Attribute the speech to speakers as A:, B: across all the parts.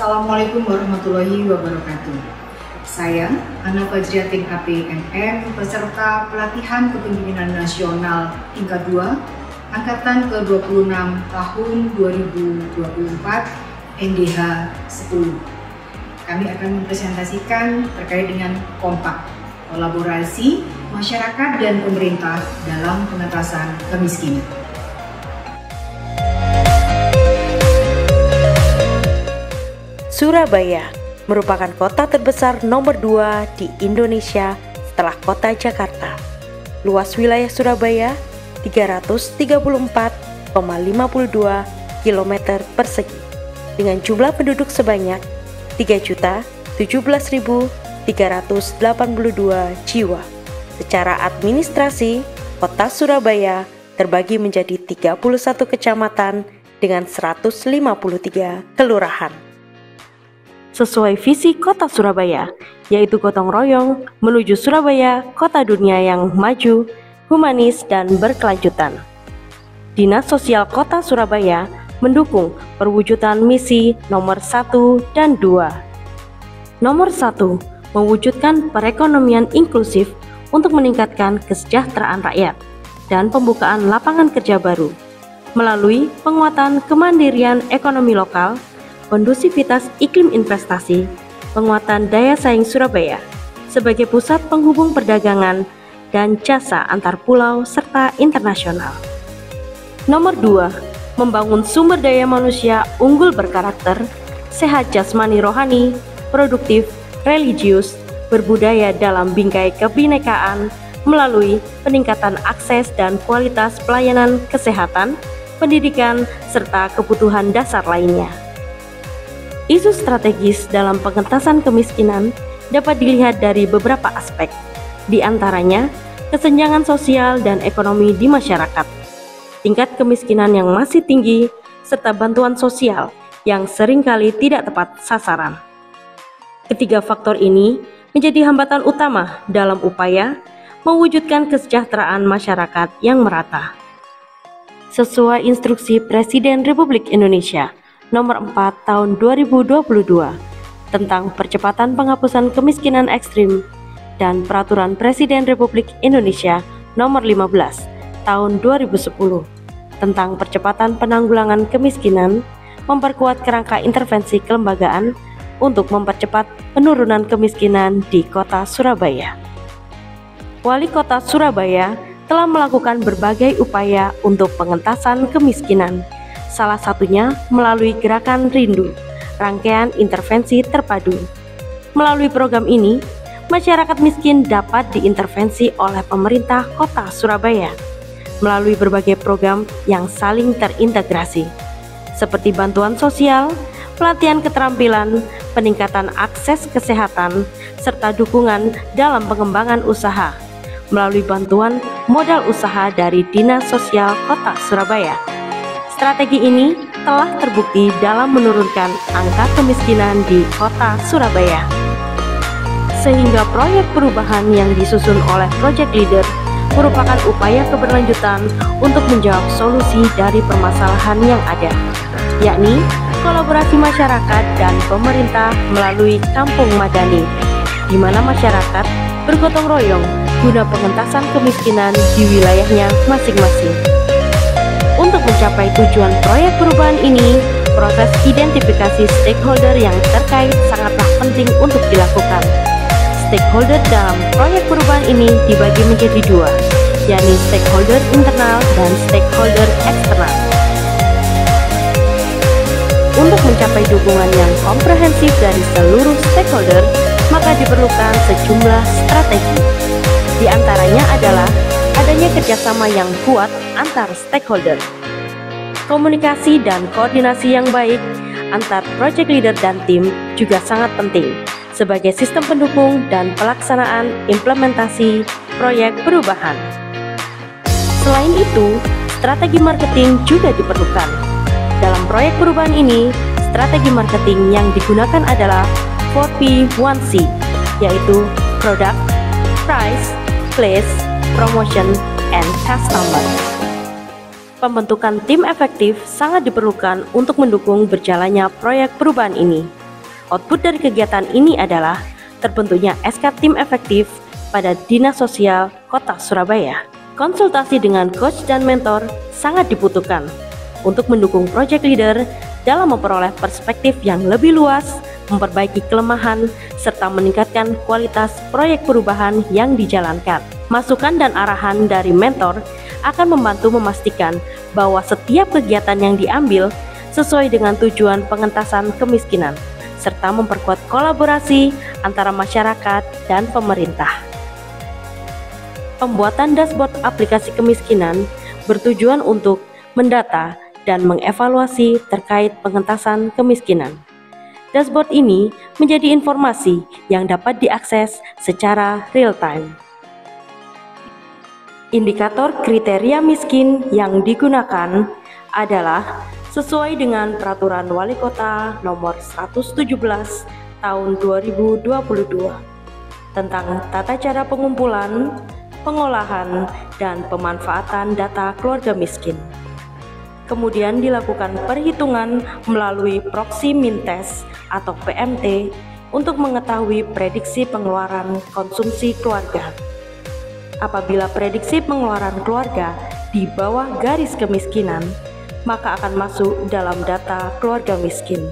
A: Assalamualaikum warahmatullahi wabarakatuh. Saya, Ana Fajriatin KPMM, peserta pelatihan kepemimpinan nasional tingkat 2, Angkatan ke-26 tahun 2024, NDH 10. Kami akan mempresentasikan terkait dengan kompak, kolaborasi masyarakat dan pemerintah dalam pengentasan kemiskinan.
B: Surabaya merupakan kota terbesar nomor 2 di Indonesia setelah kota Jakarta. Luas wilayah Surabaya 334,52 km persegi dengan jumlah penduduk sebanyak 3.017.382 jiwa. Secara administrasi, kota Surabaya terbagi menjadi 31 kecamatan dengan 153 kelurahan. Sesuai visi kota Surabaya, yaitu gotong royong menuju Surabaya, kota dunia yang maju, humanis, dan berkelanjutan. Dinas Sosial Kota Surabaya mendukung perwujudan misi nomor 1 dan 2. Nomor 1, mewujudkan perekonomian inklusif untuk meningkatkan kesejahteraan rakyat dan pembukaan lapangan kerja baru melalui penguatan kemandirian ekonomi lokal, kondusivitas iklim investasi, penguatan daya saing Surabaya sebagai pusat penghubung perdagangan dan jasa antar pulau serta internasional. Nomor 2, membangun sumber daya manusia unggul berkarakter, sehat jasmani rohani, produktif, religius, berbudaya dalam bingkai kebinekaan melalui peningkatan akses dan kualitas pelayanan kesehatan, pendidikan, serta kebutuhan dasar lainnya. Isu strategis dalam pengentasan kemiskinan dapat dilihat dari beberapa aspek, di antaranya kesenjangan sosial dan ekonomi di masyarakat, tingkat kemiskinan yang masih tinggi, serta bantuan sosial yang seringkali tidak tepat sasaran. Ketiga faktor ini menjadi hambatan utama dalam upaya mewujudkan kesejahteraan masyarakat yang merata. Sesuai instruksi Presiden Republik Indonesia Nomor 4 Tahun 2022 tentang percepatan penghapusan kemiskinan ekstrim dan Peraturan Presiden Republik Indonesia Nomor 15 Tahun 2010 tentang percepatan penanggulangan kemiskinan, memperkuat kerangka intervensi kelembagaan untuk mempercepat penurunan kemiskinan di Kota Surabaya. Wali Kota Surabaya telah melakukan berbagai upaya untuk pengentasan kemiskinan, salah satunya melalui Gerakan Rindu, rangkaian intervensi terpadu. Melalui program ini, masyarakat miskin dapat diintervensi oleh pemerintah Kota Surabaya melalui berbagai program yang saling terintegrasi, seperti bantuan sosial, pelatihan keterampilan, peningkatan akses kesehatan, serta dukungan dalam pengembangan usaha melalui bantuan modal usaha dari Dinas Sosial Kota Surabaya. Strategi ini telah terbukti dalam menurunkan angka kemiskinan di Kota Surabaya. Sehingga proyek perubahan yang disusun oleh Project Leader merupakan upaya keberlanjutan untuk menjawab solusi dari permasalahan yang ada, yakni kolaborasi masyarakat dan pemerintah melalui Kampung Madani, di mana masyarakat bergotong royong guna pengentasan kemiskinan di wilayahnya masing-masing. Untuk mencapai tujuan proyek perubahan ini, proses identifikasi stakeholder yang terkait sangatlah penting untuk dilakukan. Stakeholder dalam proyek perubahan ini dibagi menjadi dua, yakni stakeholder internal dan stakeholder eksternal. Untuk mencapai dukungan yang komprehensif dari seluruh stakeholder, maka diperlukan sejumlah strategi. Di antaranya adalah adanya kerjasama yang kuat antar stakeholder, komunikasi dan koordinasi yang baik antar project leader dan tim juga sangat penting sebagai sistem pendukung dan pelaksanaan implementasi proyek perubahan. Selain itu, strategi marketing juga diperlukan. Dalam proyek perubahan ini, strategi marketing yang digunakan adalah 4P1C, yaitu Product, Price, Place, Promotion, and Customer. Pembentukan tim efektif sangat diperlukan untuk mendukung berjalannya proyek perubahan ini. Output dari kegiatan ini adalah terbentuknya SK Tim Efektif pada Dinas Sosial Kota Surabaya. Konsultasi dengan coach dan mentor sangat dibutuhkan untuk mendukung project leader dalam memperoleh perspektif yang lebih luas, memperbaiki kelemahan, serta meningkatkan kualitas proyek perubahan yang dijalankan. Masukan dan arahan dari mentor akan membantu memastikan bahwa setiap kegiatan yang diambil sesuai dengan tujuan pengentasan kemiskinan, serta memperkuat kolaborasi antara masyarakat dan pemerintah. Pembuatan dashboard aplikasi kemiskinan bertujuan untuk mendata dan mengevaluasi terkait pengentasan kemiskinan. Dashboard ini menjadi informasi yang dapat diakses secara real-time. Indikator kriteria miskin yang digunakan adalah sesuai dengan Peraturan Wali Kota Nomor 117 Tahun 2022 tentang tata cara pengumpulan, pengolahan, dan pemanfaatan data keluarga miskin. Kemudian dilakukan perhitungan melalui proxy min test atau PMT untuk mengetahui prediksi pengeluaran konsumsi keluarga. Apabila prediksi pengeluaran keluarga di bawah garis kemiskinan, maka akan masuk dalam data keluarga miskin.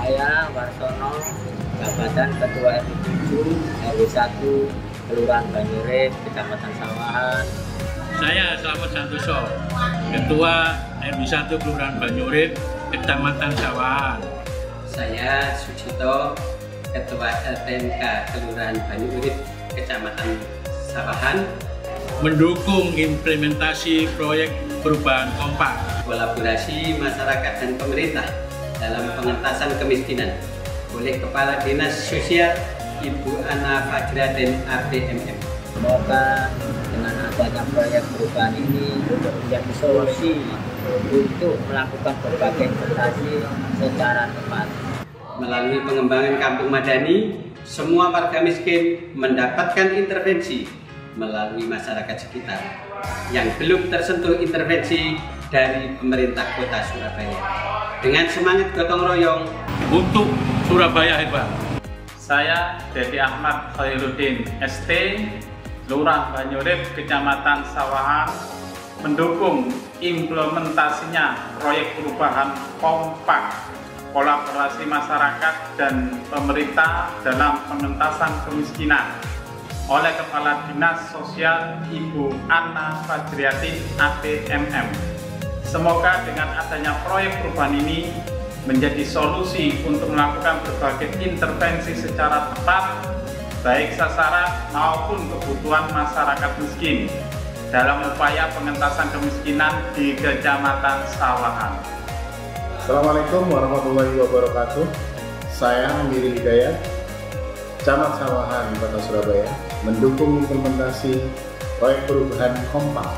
C: Saya Warsono, jabatan Ketua RT 7 RW 1 Kelurahan Banyurip, Kecamatan Sawahan.
D: Saya Slamet Santoso, Ketua RW 1 Kelurahan Banyurip, Kecamatan Sawahan.
E: Saya Sucito, Ketua LPMK Kelurahan Banyurip, Kecamatan Sawahan.
D: Mendukung implementasi proyek perubahan kompak,
E: Kolaborasi masyarakat dan pemerintah dalam pengentasan kemiskinan oleh Kepala Dinas Sosial Ibu Ana Fajratin APMM.
C: Semoga dengan adanya proyek perubahan ini menjadi solusi untuk melakukan berbagai investasi secara tepat.
E: Melalui pengembangan kampung madani, semua warga miskin mendapatkan intervensi melalui masyarakat sekitar yang belum tersentuh intervensi dari pemerintah Kota Surabaya. Dengan semangat gotong royong
D: untuk Surabaya hebat.
F: Saya Dedi Ahmad Khairuddin ST, Lurah Banyurip, Kecamatan Sawahan, mendukung implementasinya proyek perubahan kompak, kolaborasi masyarakat dan pemerintah dalam pengentasan kemiskinan oleh Kepala Dinas Sosial Ibu Ana Fajriatin APMM. Semoga dengan adanya proyek perubahan ini menjadi solusi untuk melakukan berbagai intervensi secara tepat, baik sasaran maupun kebutuhan masyarakat miskin dalam upaya pengentasan kemiskinan di Kecamatan Sawahan.
G: Assalamualaikum warahmatullahi wabarakatuh. Saya Amiri Hidayat, Camat Sawahan, Kota Surabaya, mendukung implementasi proyek perubahan kompak,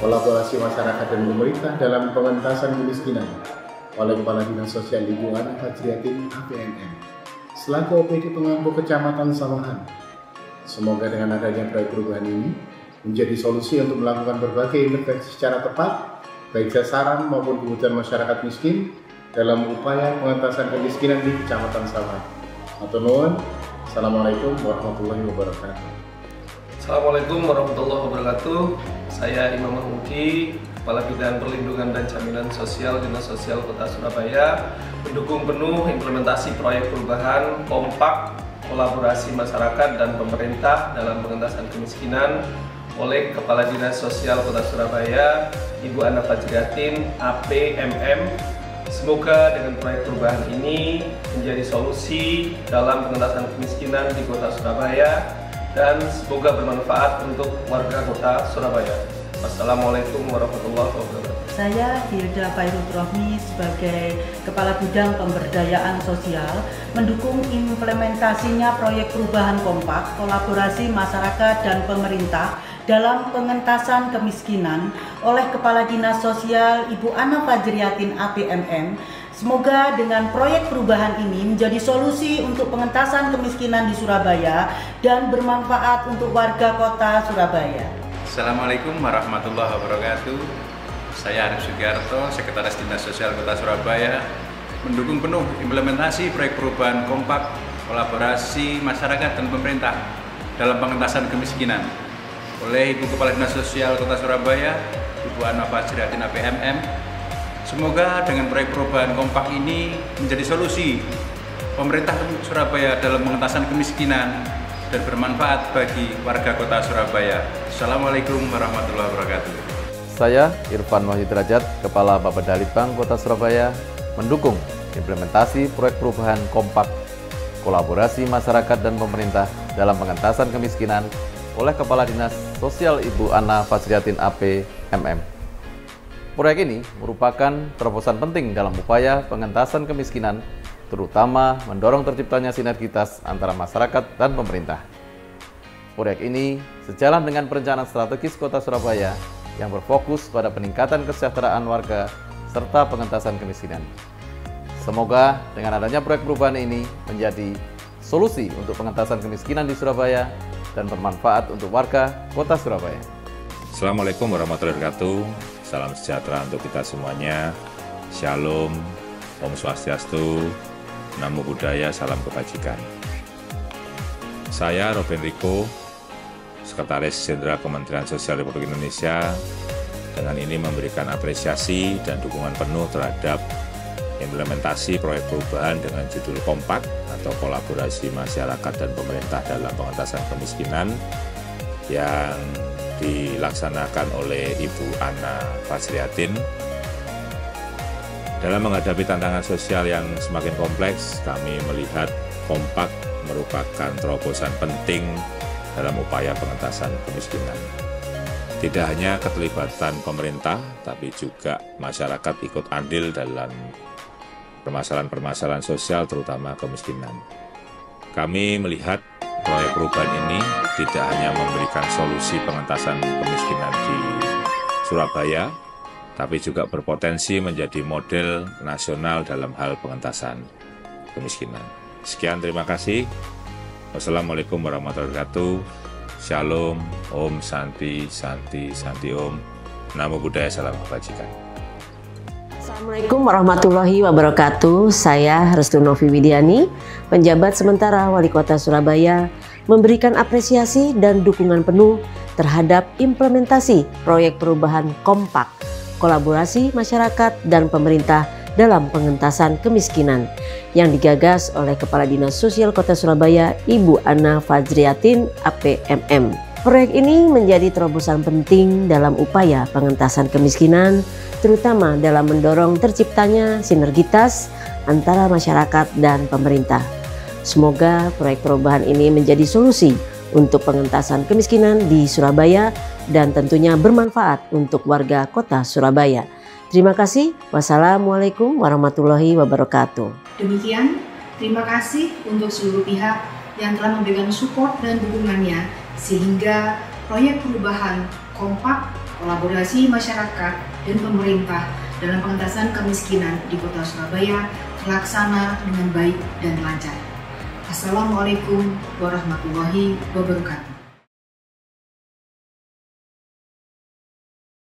G: kolaborasi masyarakat dan pemerintah dalam pengentasan kemiskinan oleh Kepala Dinas Sosial Ibu Ana Fajriatin APMM selaku OPD Pengampu Kecamatan Sawahan. Semoga dengan adanya proyek perubahan ini menjadi solusi untuk melakukan berbagai intervensi secara tepat, baik sasaran maupun kebutuhan masyarakat miskin dalam upaya pengentasan kemiskinan di Kecamatan Sawahan. Matur nuwun. Assalamualaikum warahmatullahi wabarakatuh.
H: Assalamualaikum warahmatullahi wabarakatuh. Saya Imam Mahmudi, Kepala Bidang Perlindungan dan Jaminan Sosial Dinas Sosial Kota Surabaya, mendukung penuh implementasi proyek perubahan kompak, kolaborasi masyarakat dan pemerintah dalam pengentasan kemiskinan oleh Kepala Dinas Sosial Kota Surabaya Ibu Ana Fajriatin APMM Semoga dengan proyek perubahan ini menjadi solusi dalam pengentasan kemiskinan di Kota Surabaya dan semoga bermanfaat untuk warga Kota Surabaya. Wassalamualaikum warahmatullahi wabarakatuh.
I: Saya Hilda Fairut Rohmi sebagai Kepala Bidang Pemberdayaan Sosial mendukung implementasinya proyek perubahan kompak, kolaborasi masyarakat dan pemerintah dalam pengentasan kemiskinan oleh Kepala Dinas Sosial Ibu Ana Fajriatin APMM. Semoga dengan proyek perubahan ini menjadi solusi untuk pengentasan kemiskinan di Surabaya dan bermanfaat untuk warga Kota Surabaya.
J: Assalamualaikum warahmatullahi wabarakatuh. Saya Arif Sugiarto, Sekretaris Dinas Sosial Kota Surabaya, mendukung penuh implementasi proyek perubahan kompak, kolaborasi masyarakat dan pemerintah dalam pengentasan kemiskinan oleh Ibu Kepala Dinas Sosial Kota Surabaya, Ibu Ana Fajriatin APMM. Semoga dengan proyek perubahan kompak ini menjadi solusi pemerintah Surabaya dalam pengentasan kemiskinan dan bermanfaat bagi warga Kota Surabaya. Assalamualaikum warahmatullahi wabarakatuh.
K: Saya Irfan Wahyu Derajat, Kepala Bapeda Litbang Kota Surabaya, mendukung implementasi proyek perubahan kompak, kolaborasi masyarakat dan pemerintah dalam pengentasan kemiskinan oleh Kepala Dinas Sosial Ibu Ana Fajriatin APMM. Proyek ini merupakan terobosan penting dalam upaya pengentasan kemiskinan, terutama mendorong terciptanya sinergitas antara masyarakat dan pemerintah. Proyek ini sejalan dengan perencanaan strategis Kota Surabaya yang berfokus pada peningkatan kesejahteraan warga serta pengentasan kemiskinan. Semoga dengan adanya proyek perubahan ini menjadi solusi untuk pengentasan kemiskinan di Surabaya dan bermanfaat untuk warga Kota Surabaya.
L: Assalamualaikum warahmatullahi wabarakatuh. Salam sejahtera untuk kita semuanya. Shalom, Om Swastiastu, Namo Buddhaya, salam kebajikan. Saya Robin Riko, Sekretaris Jenderal Kementerian Sosial Republik Indonesia, dengan ini memberikan apresiasi dan dukungan penuh terhadap implementasi proyek perubahan dengan judul kompak atau kolaborasi masyarakat dan pemerintah dalam pengentasan kemiskinan yang dilaksanakan oleh Ibu Ana Fajriatin. Dalam menghadapi tantangan sosial yang semakin kompleks, kami melihat kompak merupakan terobosan penting dalam upaya pengentasan kemiskinan. Tidak hanya keterlibatan pemerintah, tapi juga masyarakat ikut andil dalam permasalahan-permasalahan sosial, terutama kemiskinan. Kami melihat proyek perubahan ini tidak hanya memberikan solusi pengentasan kemiskinan di Surabaya, tapi juga berpotensi menjadi model nasional dalam hal pengentasan kemiskinan. Sekian, terima kasih. Wassalamualaikum warahmatullahi wabarakatuh. Shalom, Om Santi, Santi, Santi Om. Namo Buddhaya, salam kebajikan.
B: Assalamualaikum warahmatullahi wabarakatuh. Saya Restu Novi Widiani, penjabat sementara Wali Kota Surabaya, memberikan apresiasi dan dukungan penuh terhadap implementasi proyek perubahan kompak, kolaborasi masyarakat dan pemerintah dalam pengentasan kemiskinan yang digagas oleh Kepala Dinas Sosial Kota Surabaya Ibu Ana Fajriatin APMM. Proyek ini menjadi terobosan penting dalam upaya pengentasan kemiskinan, terutama dalam mendorong terciptanya sinergitas antara masyarakat dan pemerintah. Semoga proyek perubahan ini menjadi solusi untuk pengentasan kemiskinan di Surabaya dan tentunya bermanfaat untuk warga Kota Surabaya. Terima kasih. Wassalamualaikum warahmatullahi wabarakatuh.
A: Demikian, terima kasih untuk seluruh pihak yang telah memberikan support dan dukungannya sehingga proyek perubahan kompak, kolaborasi masyarakat dan pemerintah dalam pengentasan kemiskinan di Kota Surabaya terlaksana dengan baik dan lancar. Assalamualaikum warahmatullahi wabarakatuh.